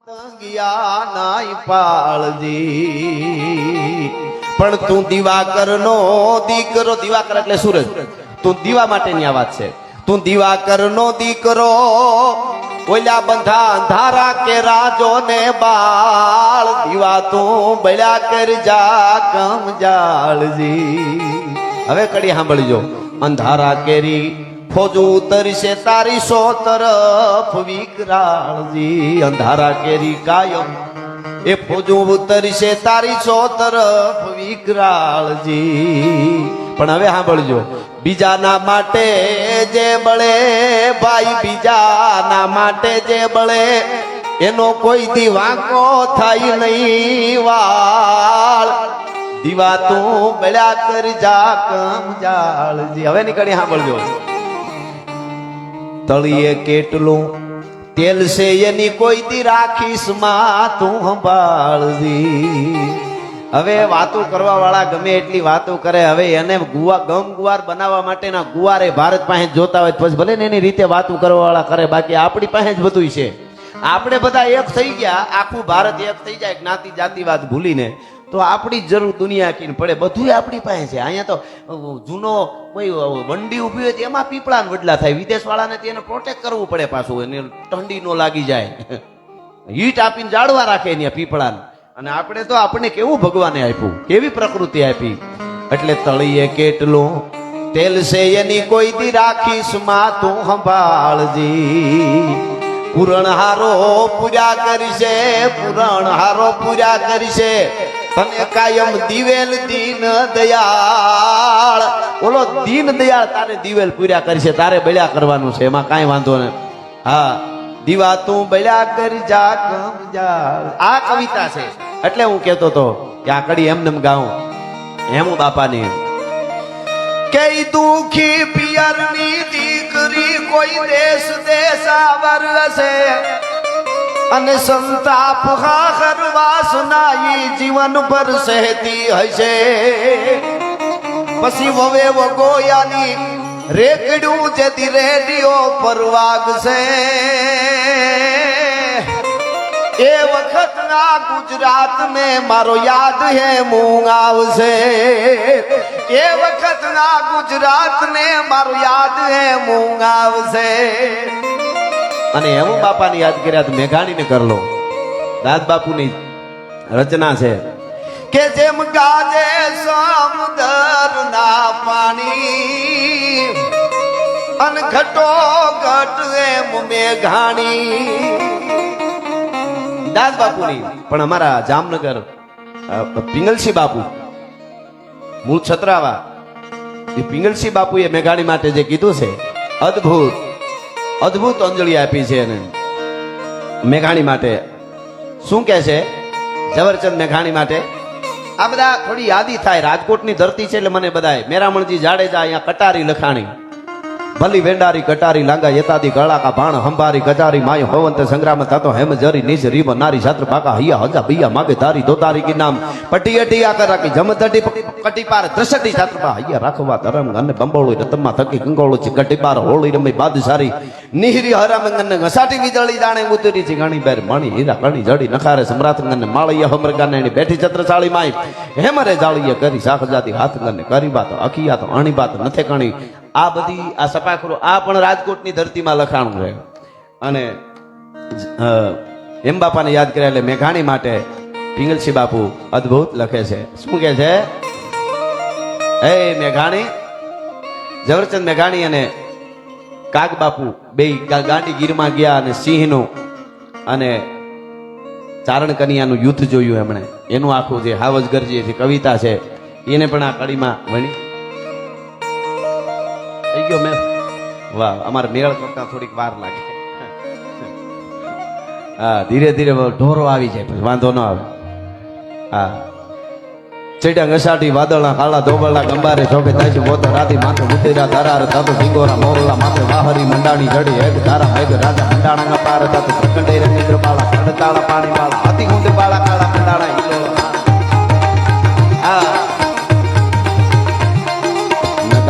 તંગિયા નાય પાળજી પણ તું દિવાકર નો દીકરો, દિવાકર એટલે સૂરજ, તું દીવા માટેની આ વાત છે. તું દિવાકર નો દીકરો ઓલા બંધા અંધારા કે રાજો ને બાળ, દીવા તું બળ્યા કર જા કમ જાળજી. હવે કડી સાંભળજો. અંધારા કેરી ફોજું ઉતરશે તારી સો તરફ વિકરાળજી. અંધારા કેરી કાયમ એ ફોજું ઉતરશે તારી સો તરફ વિકરાળજી. પણ હવે સાંભળજો. બીજાના માટે જે બળે ભાઈ, બીજાના માટે જે બળે એનો કોઈ દી વાંકો થાય નહીં વાળ, દીવા તું બળ્યા કર જા કમ જાળજી. હવે નીકળી સાંભળજો. તળિયે કેટલું તેલ છે એની કોઈ દી રાખીશ માં તું સંભાળજી. હવે વાતો કરવા વાળા ગમે એટલી વાતો કરે, હવે એને ગમ ગુવાર બનાવવા માટેના ગુવારે ભારત પાસે જોતા હોય પછી ભલે ને એની રીતે વાતો કરવા વાળા કરે, બાકી આપણી પાસે જ બધું છે. આપણે બધા એક થઈ ગયા, આખું ભારત એક થઈ જાય જ્ઞાતિ જાતિવાદ ભૂલીને, તો આપણી જરૂર દુનિયા કીને પડે, બધું આપણી પાસે છે. અહીંયા તો જૂનો કોઈ વંડી ઉભી હોય તો એમાં પીપળાને વડલા થાય, વિદેશ વાળાને તેને પ્રોટેક્ટ કરવું પડે પાછું, એને ઠંડી નો લાગી જાય, હીટ આપીને જાળવા રાખે ત્યાં પીપળાને. અને આપણે તો આપણને કેવું ભગવાને આપ્યું, કેવી પ્રકૃતિ આપી. એટલે તળિયે કેટલું તેલ છે એની કોઈ દી રાખીશ માં તું સંભાળજી. પૂરણ હારો પૂજા કરશે, પૂરણ હારો પૂજા કરશે તને કાયમ દિવેલ દીન દયાળ. ઓલો દીન દયાળ તારે દિવેલ પૂર્યા કરશે, તારે બળ્યા કરવાનું છે, એમાં કાંઈ વાંધો ને. હા, દીવા તું બળ્યા કરી જા કમ જાળ. આ કવિતા છે. એટલે હું કહેતો હતો કે આ કડી એમને ગાઉં હેમુ બાપાની. કે દુખી પિયરની દીકરી કોઈ દેશ દેશાવર છે અને સંતાપ હાહરવા સુનાઈ જીવન પર સહેતી હશે. પછી વવે વગોયાની રેકડું જેથી રેડિયો પર વાગશે. એ વખત ના ગુજરાત ને મારો યાદ હે મૂંગ આવશે. એ વખત ના ગુજરાત ને મારો યાદ હે મૂંગ આવશે. અને હેમુ બાપાની યાદ કર્યા તો મેઘાણીને કર લો. દાદ બાપુની રચના છે કે જેમ ગાજે સમુદ્ર ના પાણી અન ઘટો ઘટ એમ મેઘાણી. દાદ બાપુની. પણ અમારા જામનગર પિંગલસિંહ બાપુ મૂળ છત્રાવા, એ પિંગલસિંહ બાપુએ મેઘાણી માટે જે કીધું છે અદ્ભુત અદ્ભુત અંજલિ આપી છે એને મેઘાણી માટે. શું કે છે ઝવેરચંદ મેઘાણી માટે? આ બધા થોડી યાદી થાય. રાજકોટની ધરતી છે એટલે મને બધાય મેરામણજી જાડેજા અહીંયા કટારી લખાણી. ભલી વેંડારી કટારી લાંગા યતાદી ગળાકા ભાણ હંભારી ગજારી માય હોવંત સંગ્રામ થતો હેમ જરી નીચ રીબ નારી છાત્ર પાકા હૈયા હજા બૈયા માગે તારી દોતારી કી નામ પટી અટી આકર રાખી જમતટી કટી પાર ત્રસટી છાત્ર પા હૈયા રાખવા ધરમ અને બંબોળી રતમમાં થકી ગંગોળો છે કટી પાર હોળી રમી બાદશારી નિહરી હરામંગન ઘસાટી વીજળી જાણે ઉતરી છે ઘણી બેર મણી હીરા ઘણી જડી નખારે સમ્રાતંગન માળિયા હમરગાને એની બેઠી છત્રસાળી માય હેમરે જાળીએ કરી શાખજાતી હાથગન કરી બાત અખિયા તો અણી બાત નથે કણી. આ બધી આ સપાખરો આ પણ રાજકોટની ધરતીમાં લખાણું છે. અને હેમ બાપાને યાદ કર્યા એટલે મેઘાણી માટે પિંગલસિંહ બાપુ અદ્ભુત લખે છે. શું કે છે? હે મેઘાણી, ઝવેરચંદ મેઘાણી અને કાગ બાપુ બે ગાંડી ગીરમાં ગયા અને સિંહનું અને ચારણ કન્યાનું યુદ્ધ જોયું એમણે. એનું આખું જે હાવજ ગરજી જે કવિતા છે એને પણ આ કડીમાં વણી. થઈ ગયો મેં? વાહ, અમારે મેળ કરતા થોડીક વાર લાગે. હા, ધીરે ધીરે ઢોરો આવી જાય પછી વાંધો ન આવે. હા, ચેડા ઘસાટી વાદળના કાળા ધોબળના ગંબારે ચોકે થાય મોતો રાતી માથે ઉતેરા ધારાર તાતો સિંગોરા મોરલા માથે વાહરી મંડાણી જડી એક ધારા મેઘ રાજા મંડાણા પાર તાતો પ્રકંડે રવિન્દ્ર બાળા ખડતાળા પાણી વાળા હાથી ગુંડ બાળા કાળા મંડાણા હિલોળા. હા,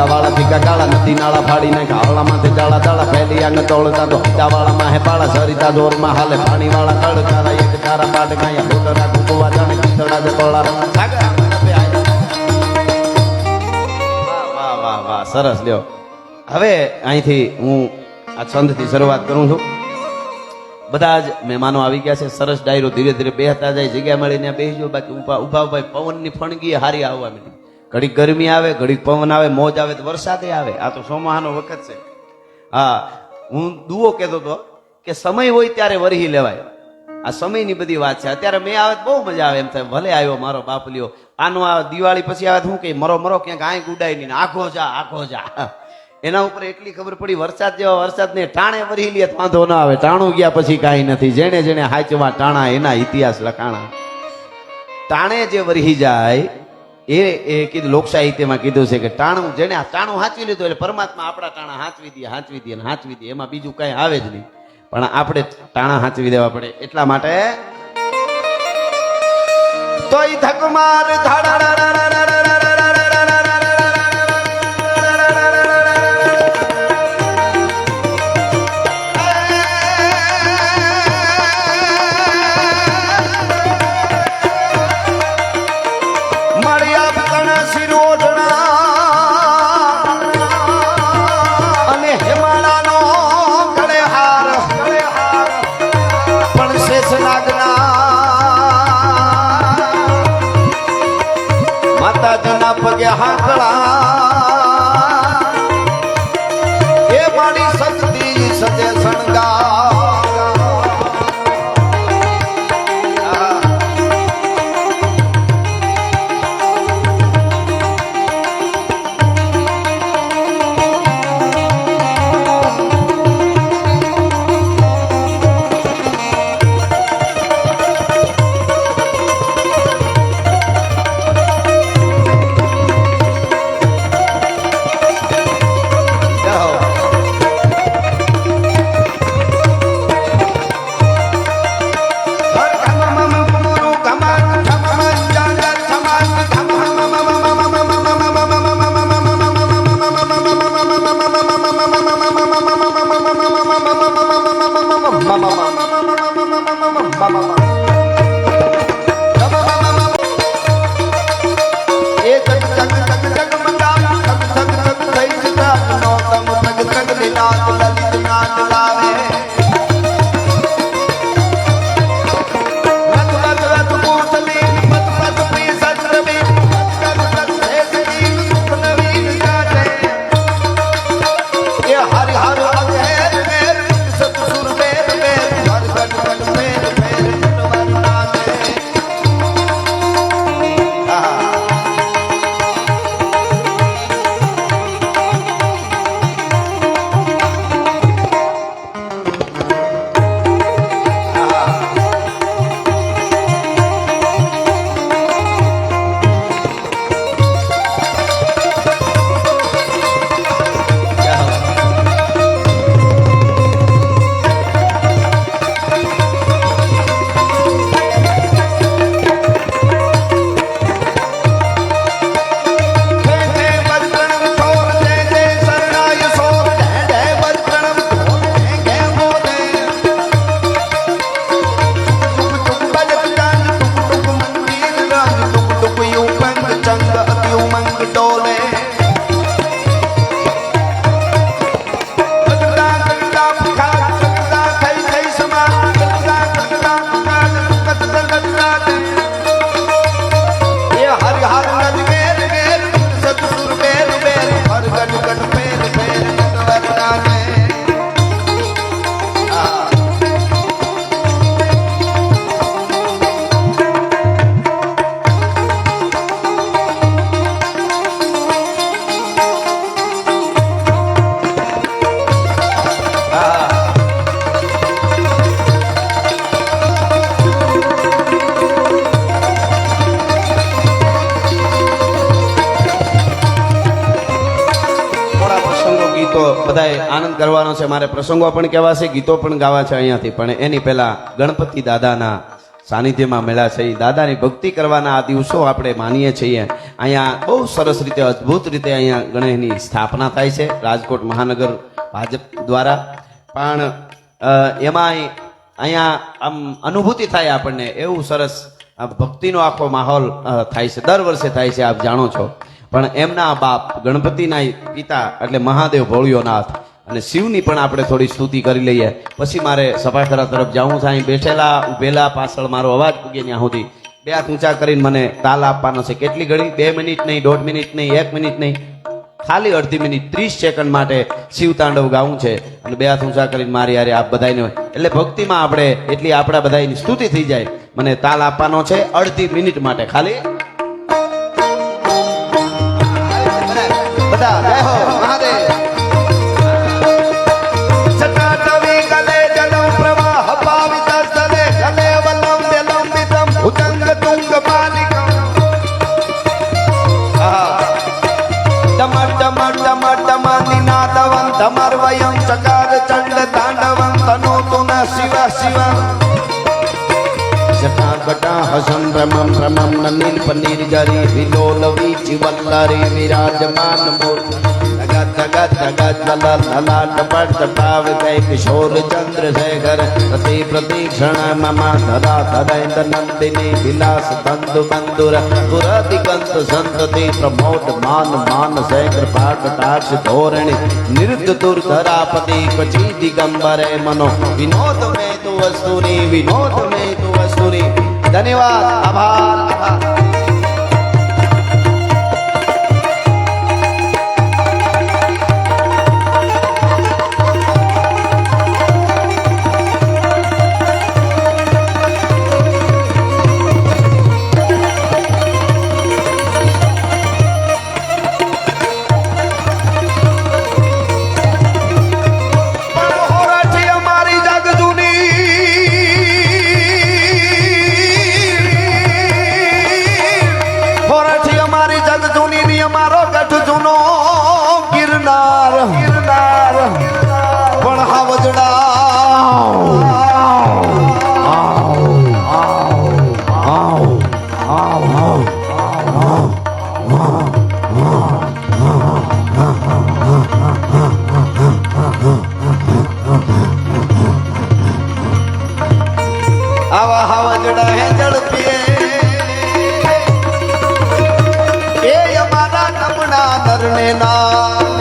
વાળા ભીકા કાળા નદી નાળા ફાડી નાખા હળા માથે જાળા દાળા ફેલી આંગ તોળતા તો વાળા માં હે પાળા સરિતા જોર માં હાલે પાણી વાળા કળકારા તારા પાટ ગાયા હોટરા કુકવા જાણે પિતળા જતોળા વાહ વાહ વાહ સરસ લ્યો. હવે અહીંથી હું આ છંદથી શરૂઆત કરું છું. બધા જ મહેમાનો આવી ગયા છે. સરસ ડાયરો ધીરે ધીરે બેહતા જાય, જગ્યા મળીને બેસજો. બાકી ઉભા ઉભા પવનની ફણગી હારી આવવા માંડી. ઘડીક ગરમી આવે, ઘડીક પવન આવે, મોજ આવે તો વરસાદે આવે. આ તો સોમાહાનો વખત છે. હા, હું દુઓ કહેતો હતો કે સમય હોય ત્યારે વરહી લેવાય. આ સમયની બધી વાત છે. અત્યારે મેં આવે તો બહુ મજા આવે એમ થાય, ભલે આવ્યો મારો બાપ લ્યો. આનો આ દિવાળી પછી આવે તો શું કે મરો મરો ક્યાંક આંખ ઉડાય નહીં, આખો જા. એના ઉપર એટલી ખબર પડી, વરસાદ જેવા વરસાદને ટાણે વરહી લે તો વાંધો ના આવે. ટાણું ગયા પછી કાંઈ નથી. જેણે જેણે હાચવા ટાણા એના ઇતિહાસ લખાણા. ટાણે જે વરહી જાય એ કીધું લોક સાહિત્યમાં કીધું છે કે ટાણું જેને ટાણું હાંચવી લીધું એટલે પરમાત્મા આપણા ટાણા હાંચવી દે એમાં બીજું કઈ આવે જ નહીં. પણ આપણે ટાણા હાંચવી દેવા પડે. એટલા માટે તોય ધકમાર માતાજીના પગે હાંકળા એ મારી શક્તિ સજે શણગાર. બધાએ આનંદ કરવાનો છે. મારે પ્રસંગો પણ કહેવા છે, ગીતો પણ ગાવા છે અહીંયાથી. પણ એની પહેલા ગણપતિ દાદાના સાનિધ્યમાં મેળા છે. દાદાની ભક્તિ કરવાના આ દિવસો આપણે માનીએ છીએ. અહીંયા બહુ સરસ રીતે, અદ્ભુત રીતે અહીંયા ગણેશની સ્થાપના થાય છે રાજકોટ મહાનગર ભાજપ દ્વારા. પણ એમાં અહીંયા આમ અનુભૂતિ થાય આપણને એવું સરસ આ ભક્તિનો આખો માહોલ થાય છે, દર વર્ષે થાય છે, આપ જાણો છો. પણ એમના બાપ ગણપતિના પિતા એટલે મહાદેવ ભોળિયોનાથ અને શિવની પણ આપણે થોડી સ્તુતિ કરી લઈએ, પછી મારે સભાખરા તરફ જવું છે. અહીં બેઠેલા ઉભેલા પાછળ મારો અવાજ પૂગે ત્યાં સુધી બે હાથ ઊંચા કરીને મને તાલ આપવાનો છે. કેટલી ઘડી? 2 મિનિટ નહીં, 1.5 મિનિટ નહીં, 1 મિનિટ નહીં, ખાલી અડધી મિનિટ 30 સેકન્ડ માટે શિવ તાંડવ ગાવું છે. અને બે હાથ ઊંચા કરીને મારી યારે આપ બધાને એટલે ભક્તિમાં આપણે એટલી આપણા બધાની સ્તુતિ થઈ જાય. મને તાલ આપવાનો છે અડધી મિનિટ માટે ખાલી. બધા જય હો મહાદેવ. જટાટવી ગલે જલમ પ્રવાહ પાવિત સ્થલે ગલે વલમ વિલંબિતમ ઉતંગ તુંગ માલિકમ. નિનાદવંતમર્વયં ચકાર ચંડ તાંડવં તનોતુ ન શિવ શિવ. જટાકટાહ સંભ્રમં ભ્રમં નીલ્પ નિર્જરી વિલોલ વીચિવલ્લરી વિરાજમાન મૂર્તિ. જગત જગત જગત લલ લલાટ પટ પાવકૈ કિશોર ચંદ્રશેખર પ્રતિ પ્રતિક્ષણ મમ ધરા ધરેન્દ્ર નંદિની વિલાસ બંધુ બંધુર પુરતિકંત સંતતિ પ્રમોદ માન માનસે કૃપા કટાક્ષ ધોરણી નિરુદ્ધ દુર્ધરાપતિ ક્વચી દિગંબરે મનો વિનોદ મે તુ વસ્તુની વિનોદ મે તુ વસ્તુની. ધન્યવાદ, આભાર, આભાર. આવા હાવજડા હે ઝડપીએ એ અમારા નમણા નરને ના